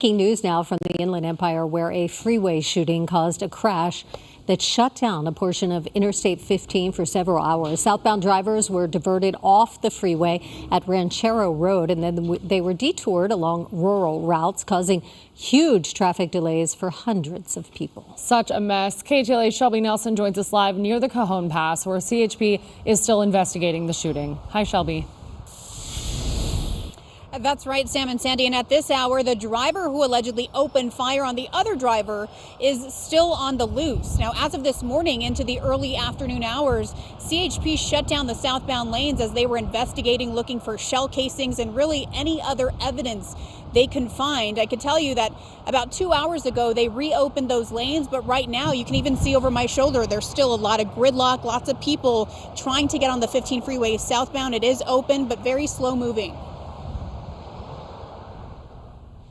Breaking news now from the Inland Empire, where a freeway shooting caused a crash that shut down a portion of Interstate 15 for several hours. Southbound drivers were diverted off the freeway at Ranchero Road, and then they were detoured along rural routes, causing huge traffic delays for hundreds of people. Such a mess. KTLA Shelby Nelson joins us live near the Cajon Pass, where CHP is still investigating the shooting. Hi, Shelby. That's right, Sam and Sandy. And at this hour, the driver who allegedly opened fire on the other driver is still on the loose. Now, as of this morning into the early afternoon hours, CHP shut down the southbound lanes as they were investigating, looking for shell casings and really any other evidence they can find. I could tell you that about 2 hours ago, they reopened those lanes. But right now, you can even see over my shoulder, there's still a lot of gridlock, lots of people trying to get on the 15 freeway southbound. It is open, but very slow moving.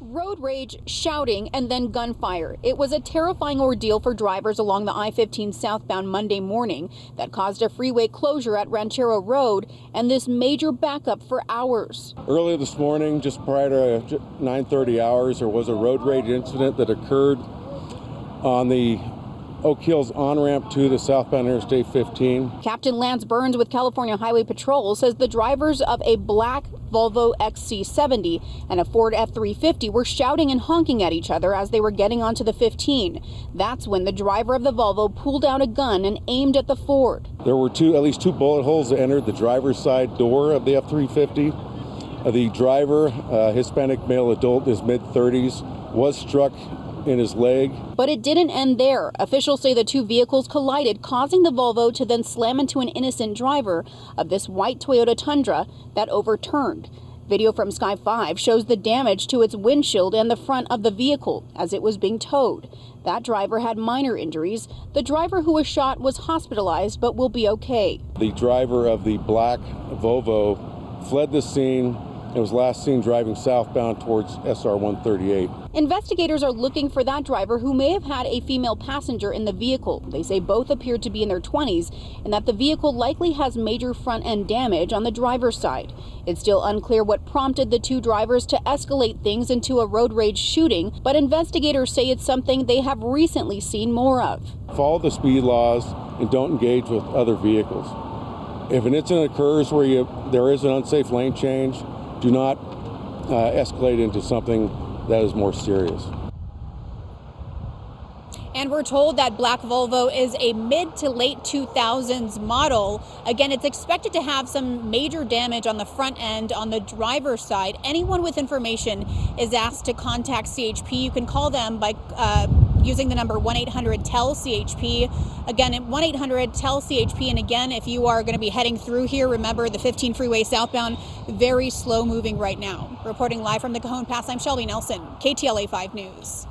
Road rage, shouting, and then gunfire. It was a terrifying ordeal for drivers along the I-15 southbound Monday morning that caused a freeway closure at Ranchero Road and this major backup for hours. Earlier this morning, just prior to 9:30 hours, there was a road rage incident that occurred on the Oak Hills on-ramp to the southbound Interstate 15. Captain Lance Burns with California Highway Patrol says the drivers of a black Volvo XC70 and a Ford F350 were shouting and honking at each other as they were getting onto the 15. That's when the driver of the Volvo pulled out a gun and aimed at the Ford. There were at least two bullet holes that entered the driver's side door of the F350. The driver, Hispanic male adult, his mid-30s, was struck in his leg. But it didn't end there. Officials say the two vehicles collided, causing the Volvo to then slam into an innocent driver of this white Toyota Tundra that overturned. Video from Sky 5 shows the damage to its windshield and the front of the vehicle as it was being towed. That driver had minor injuries. The driver who was shot was hospitalized but will be okay. The driver of the black Volvo fled the scene and was last seen driving southbound towards SR 138. Investigators are looking for that driver who may have had a female passenger in the vehicle. They say both appeared to be in their 20s and that the vehicle likely has major front end damage on the driver's side. It's still unclear what prompted the two drivers to escalate things into a road rage shooting, but investigators say it's something they have recently seen more of. Follow the speed laws and don't engage with other vehicles. If an incident occurs where there is an unsafe lane change, do not escalate into something that is more serious. And we're told that black Volvo is a mid to late 2000s model. Again, it's expected to have some major damage on the front end on the driver's side. Anyone with information is asked to contact CHP. You can call them by using the number 1-800-TEL-CHP. Again, 1-800-TEL-CHP. And again, if you are going to be heading through here, remember the 15 freeway southbound, very slow moving right now. Reporting live from the Cajon Pass, I'm Shelby Nelson, KTLA 5 News.